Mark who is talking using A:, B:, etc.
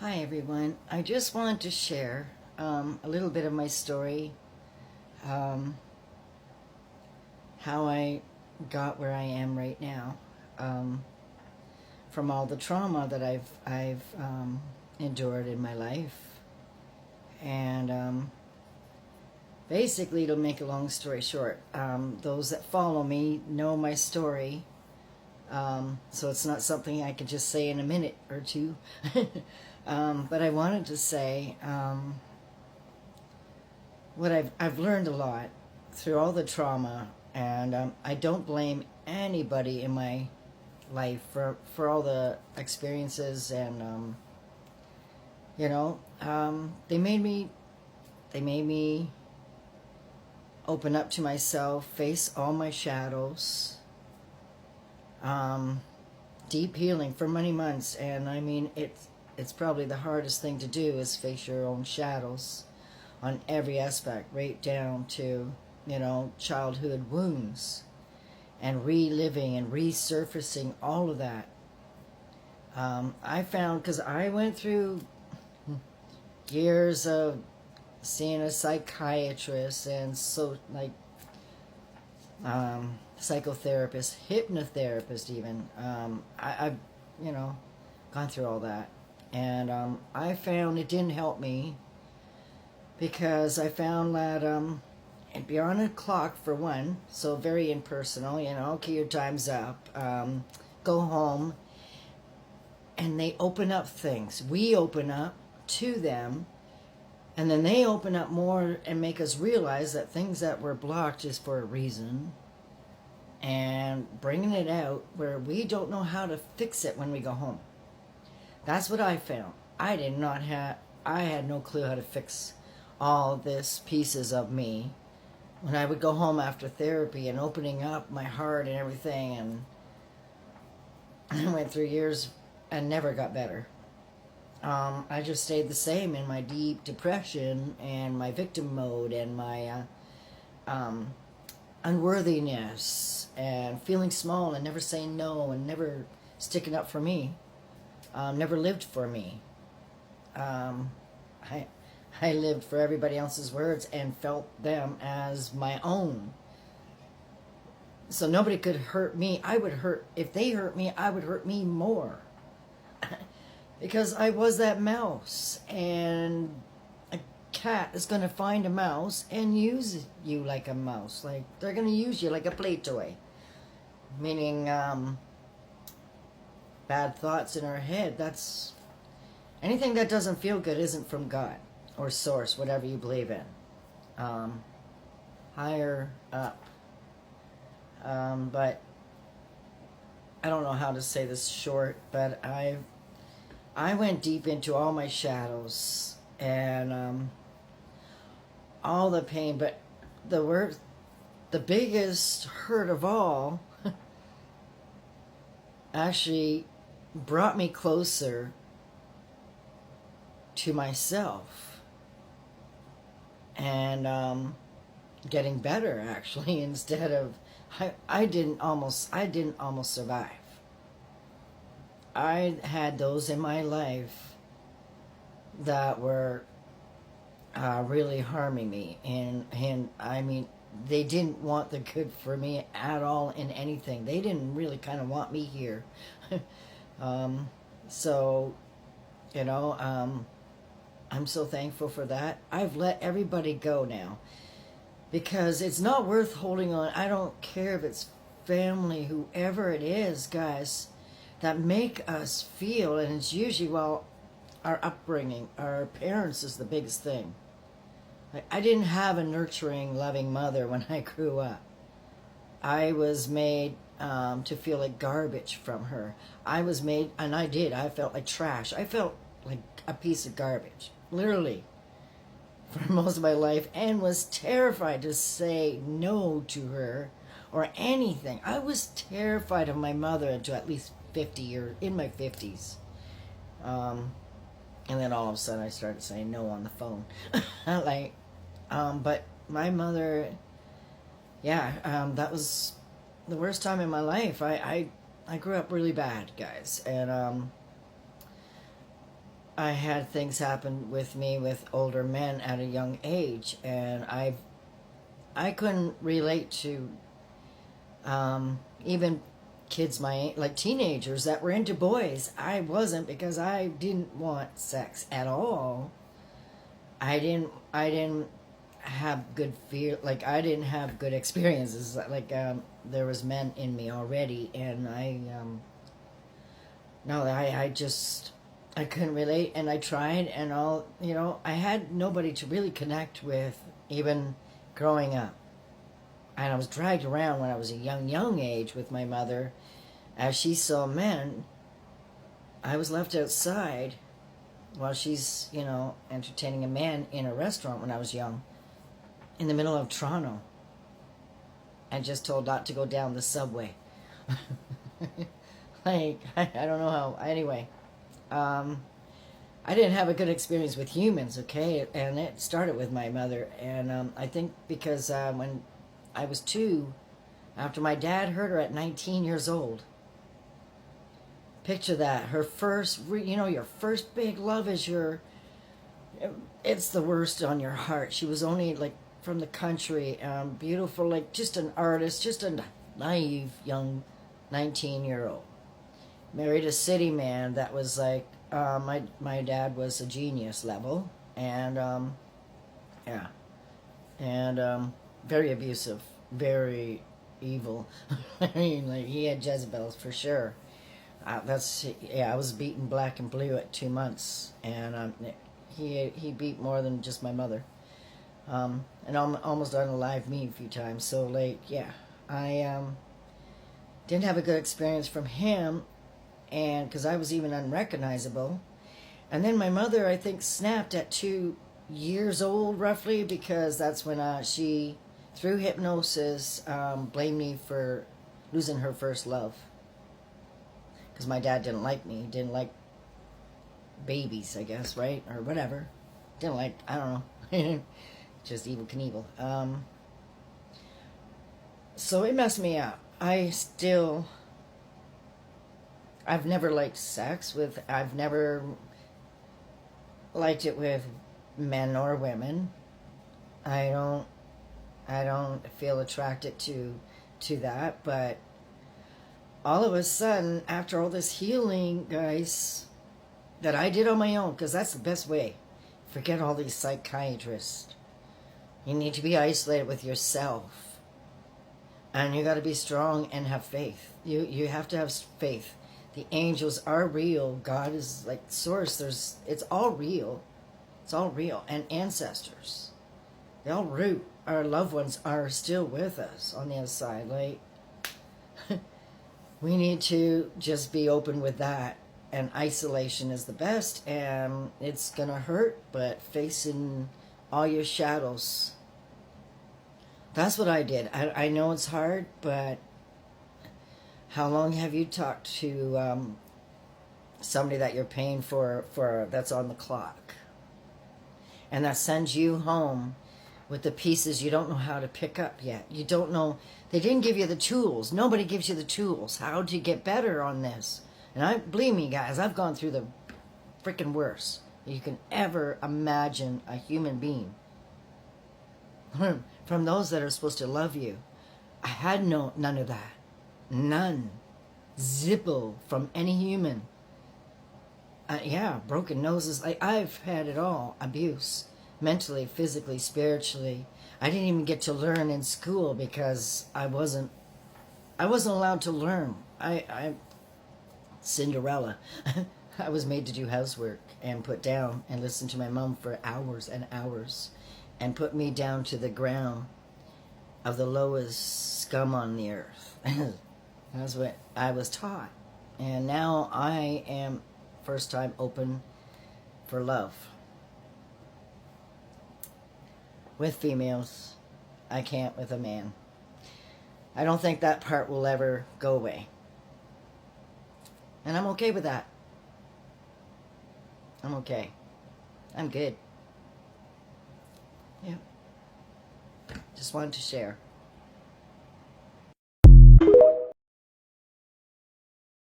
A: Hi everyone. I just wanted to share a little bit of my story, um, how I got where I am right now, um, from all the trauma that I've endured in my life, and basically, to make a long story short, those that follow me know my story, so it's not something I can just say in a minute or two. But I wanted to say. What I've learned a lot through all the trauma, and I don't blame anybody in my life for all the experiences, and they made me open up to myself, face all my shadows, um, deep healing for many months, and I mean it's probably the hardest thing to do is face your own shadows on every aspect, right down to, childhood wounds and reliving and resurfacing all of that. I found, because I went through years of seeing a psychiatrist and psychotherapist, hypnotherapist even. I've, gone through all that. And I found it didn't help me because I found that it'd be on a clock for one, so very impersonal, okay, your time's up, go home, and they open up things. We open up to them, and then they open up more and make us realize that things that were blocked is for a reason, and bringing it out where we don't know how to fix it when we go home. That's what I found. I had no clue how to fix all this pieces of me when I would go home after therapy and opening up my heart and everything, and I went through years and never got better. I just stayed the same in my deep depression and my victim mode and my unworthiness and feeling small and never saying no and never sticking up for me, never lived for me. I lived for everybody else's words and felt them as my own. So nobody could hurt me. If they hurt me, I would hurt me more. Because I was that mouse. And a cat is going to find a mouse and use you like a mouse. Like, they're going to use you like a play toy. Meaning, bad thoughts in our head. Anything that doesn't feel good isn't from God or source, whatever you believe in, higher up. But I don't know how to say this short, but I went deep into all my shadows and all the pain. But the biggest hurt of all actually brought me closer to myself. And getting better, actually, instead of I didn't almost survive. I had those in my life that were really harming me, and I mean, they didn't want the good for me at all in anything. They didn't really kind of want me here. So, I'm so thankful for that. I've let everybody go now because it's not worth holding on. I don't care if it's family, whoever it is, guys, that make us feel, and it's usually, our upbringing, our parents is the biggest thing. I didn't have a nurturing, loving mother when I grew up. I was made to feel like garbage from her. I was made, and I felt like trash. I felt like a piece of garbage, literally, for most of my life, and was terrified to say no to her or anything. I was terrified of my mother until at least 50 years, in my 50s. And then all of a sudden I started saying no on the phone. But my mother, that was the worst time in my life. I grew up really bad, guys, and I had things happen with me with older men at a young age, and I couldn't relate to even kids like teenagers that were into boys. I wasn't, because I didn't want sex at all. I didn't have good feel, like I didn't have good experiences. Like there was men in me already, and no, I just I couldn't relate, and I tried, and I had nobody to really connect with, even growing up. And I was dragged around when I was a young age with my mother. As she saw men, I was left outside while she's, entertaining a man in a restaurant when I was young, in the middle of Toronto, and just told not to go down the subway. Like, I don't know how. Anyway, I didn't have a good experience with humans, okay? And it started with my mother. And I think because when I was 2, after my dad hurt her at 19 years old, picture that. Her first, your first big love is it's the worst on your heart. She was only like from the country, beautiful, like just an artist, just a naive young 19-year-old. Married a city man that was like, my dad was a genius level, and yeah, and very abusive, very evil. I mean, like, he had Jezebels for sure. I was beaten black and blue at 2 months, and he beat more than just my mother, and almost unalived me a few times. So, like, yeah, I didn't have a good experience from him, and because I was even unrecognizable. And then my mother, I think, snapped at 2 years old, roughly, because that's when she, through hypnosis, blamed me for losing her first love. Because my dad didn't like me, didn't like babies, I guess, right? Or whatever. Didn't like, I don't know. Just Evel Knievel. So it messed me up. I've never liked sex I've never liked it with men or women. I don't feel attracted to that, but all of a sudden, after all this healing, guys, that I did on my own, because that's the best way. Forget all these psychiatrists. You need to be isolated with yourself. And you got to be strong and have faith. You have to have faith. The angels are real. God is like source. It's all real. It's all real. And ancestors. They all root. Our loved ones are still with us on the other side. Like, we need to just be open with that. And isolation is the best. And it's going to hurt, but facing all your shadows. That's what I did. I know it's hard, but how long have you talked to somebody that you're paying for that's on the clock, and that sends you home with the pieces you don't know how to pick up yet? You don't know. They didn't give you the tools. Nobody gives you the tools. How to get better on this? And believe me, guys, I've gone through the freaking worst you can ever imagine a human being. From those that are supposed to love you. I had none of that. None. Zippo from any human. Broken noses. I've had it all. Abuse. Mentally, physically, spiritually. I didn't even get to learn in school because I wasn't allowed to learn. I Cinderella. I was made to do housework and put down and listen to my mom for hours and hours, and put me down to the ground of the lowest scum on the earth. That's what I was taught. And now I am first time open for love. With females. I can't with a man. I don't think that part will ever go away. And I'm okay with that. I'm okay. I'm good. Yeah. Just wanted to share.